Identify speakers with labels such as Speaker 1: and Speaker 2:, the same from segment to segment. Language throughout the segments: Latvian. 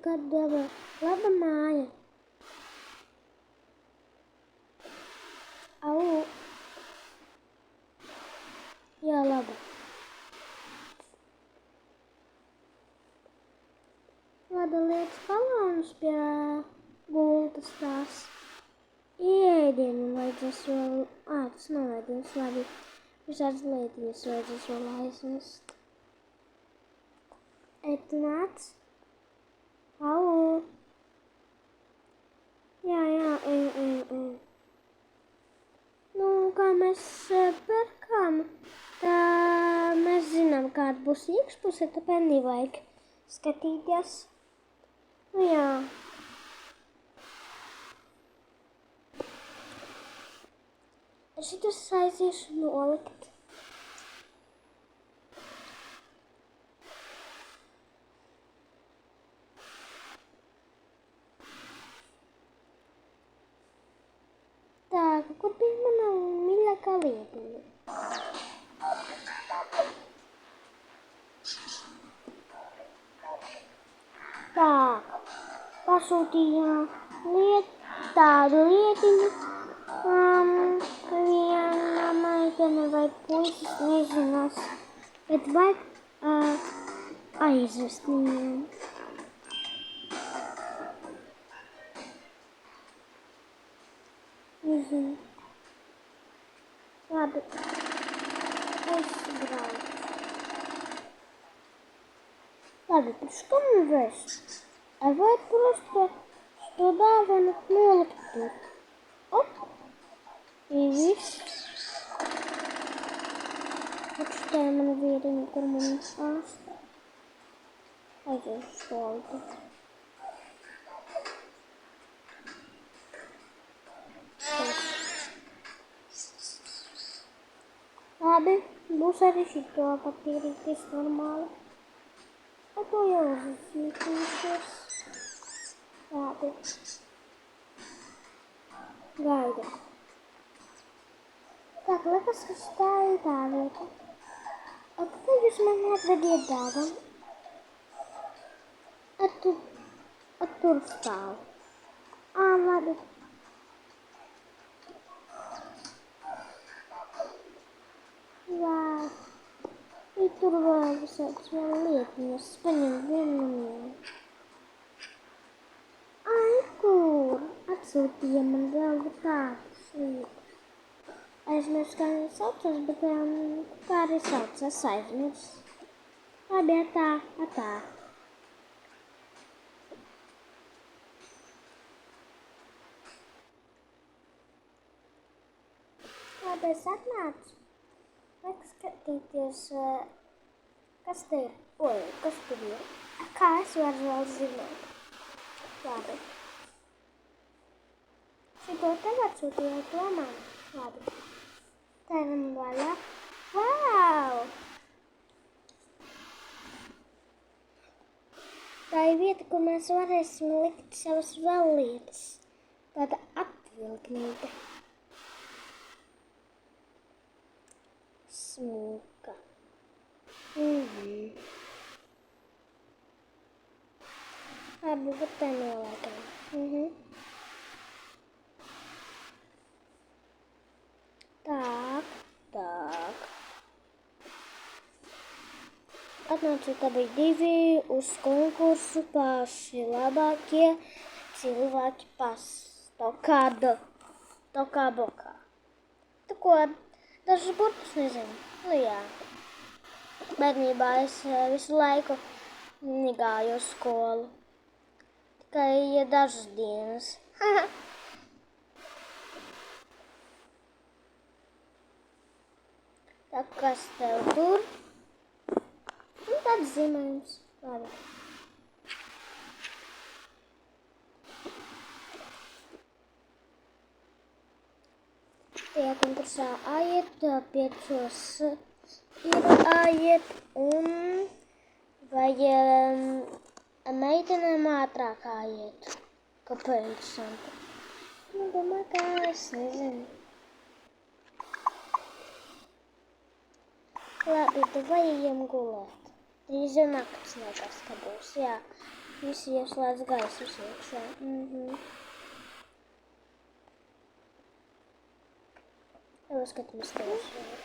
Speaker 1: kāda laba māja. Au. Jā, laba. Lada liec balonus pie gultas tās. Ēdienu vajadzēs vēl... tas nav ēdienas, labi. Visādas lietiņas vajadzēs vēl aizvest. Tu nāc? Au! Jā, ej. Nu, kā mēs perkam, tā mēs zinām, kāda būs iekšpuse, tā penī vajag skatīties. Nu, jā. Šitus aiziešu nolikt. Tā, kur bija mana mīļākā lietiņa? Tā, pasūtījām tādu lietiņu. Viena meitene vai puisis nezinās, bet vajag aizvest viņiem. Nezinu. Labi, es braucu. Labi, что мы весь? Давай просто туда вон нолик тут. Оп. И viss. Atšķēja mana vietiņa, kur man ārsta. Aiziešu stolti. Labi, būs arī šito patīrīties normāli. Ar to jau uzsītīsies. Labi. Gaida. Tā, liekas, ka tā ir tā vieta. Tad jūs man atvediet dāvanu. Tur stāv. Labi. Jā. Tur vēl visādas vēl lietiņas. Paņem vienu. Kur? Atsūtīja man vēl tādas lietas. Aizmirst, kā viņi saucas, bet kā arī saucas, aizmirst. Labi, tā. Labi, es atnācu. Vajag skatīties, kas te ir. Kas tur ir? Kā es varu vēl zināt? Labi. Šito tev atsūtīja to man. Labi. Tavam vaļā. Vau! Tā ir vieta, kur mēs varēsim likt savas vēl lietas. Tāda atvilknīte. Smuka. Labi, bet tā noliekam. Tak. Atnācu, ka bija 2 uz konkursu paši labākie cilvēki Tokā bokā. Tu ko, dažus burtus nezinu. Nu jā. Bērnībā es visu laiku negāju uz skolu. Tikai dažas dienas. Tā, kas tev tur? Un tāds zīmējums. Labi. Tajā konkursā aiet, 5 ir aiet un vai meitenēm ātrāk aiet. Kāpēc? Nu, domāju, kā es nezinu. Labi, tu vai ejam gulēt. Drīz jau nakts liekas, ka būs, jā. Visi ieslēdz gaisus iekšā. Jau skatāmies televizorā.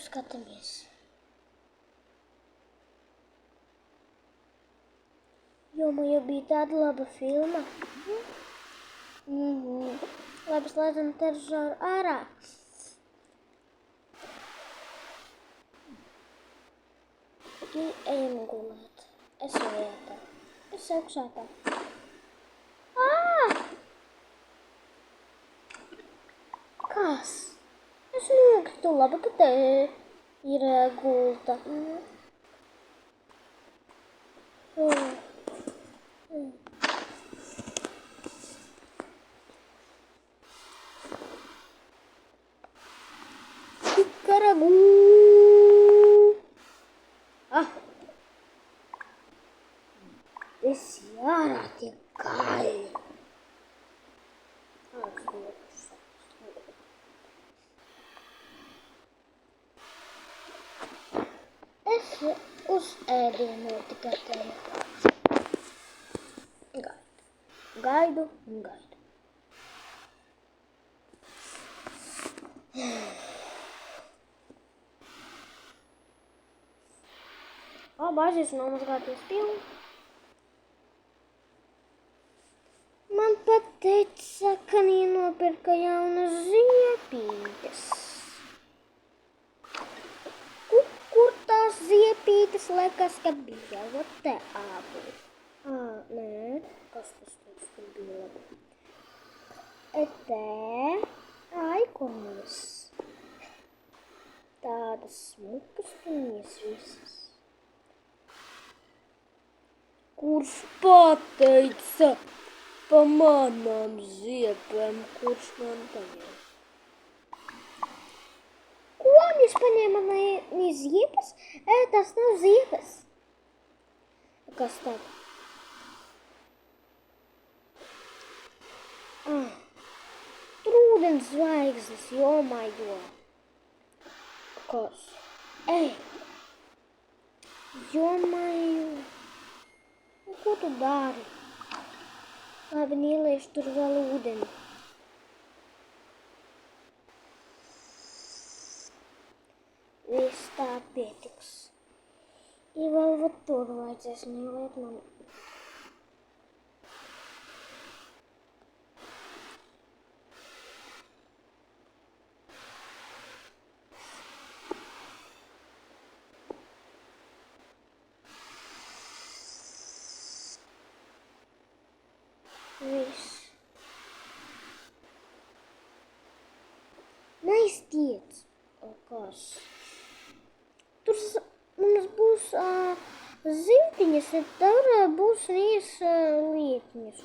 Speaker 1: Skatāmies. Joma jau bija tāda laba filma. Labi, slēdzam televizoru ārā. Ejam gulēt. Es vietā. Es augšā tā. Kas? Es nokritu, labi, ka te ir gulta. Kikaragū! Es jārā tie gaļi. Es uz ēdienu tikai tēmu. Gaidu un gaidu. Aizies nomazgāties pilnu. Man pateica, ka viņa nopirka jaunas ziepītes. Kur tās ziepītes liekas, ka bija? Vat te abu. Nē, kas tas bija labi? Te aikonis. Tādas smukas tuņas visas. Kurš pateica pa manām ziepēm, kurš man paņēma? Ko viņš paņēma no ziepes? Tas nav ziepes. Kas tad? Tur ūdens zvaigznes, jomajo. Kas? Jomajo. Ko tu dari? Labi, ieliešu tur vēl ūdeni. Viss tā pietiks. Ja vēl tur vajadzēs neieliet man. Viss. Neiztiec. Kas? Tur mums būs zītiņas, un tur būs lietiņas.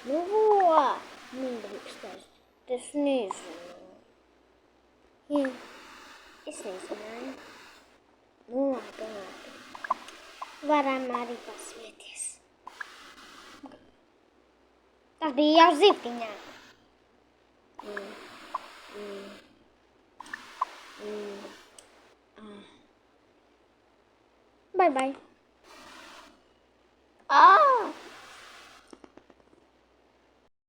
Speaker 1: Nu, nedrīkstēs. Es nezinu. Es nezināju. Nu, labi. Varam arī pasmieties. Tas bija jau zipiņā. Bye bye.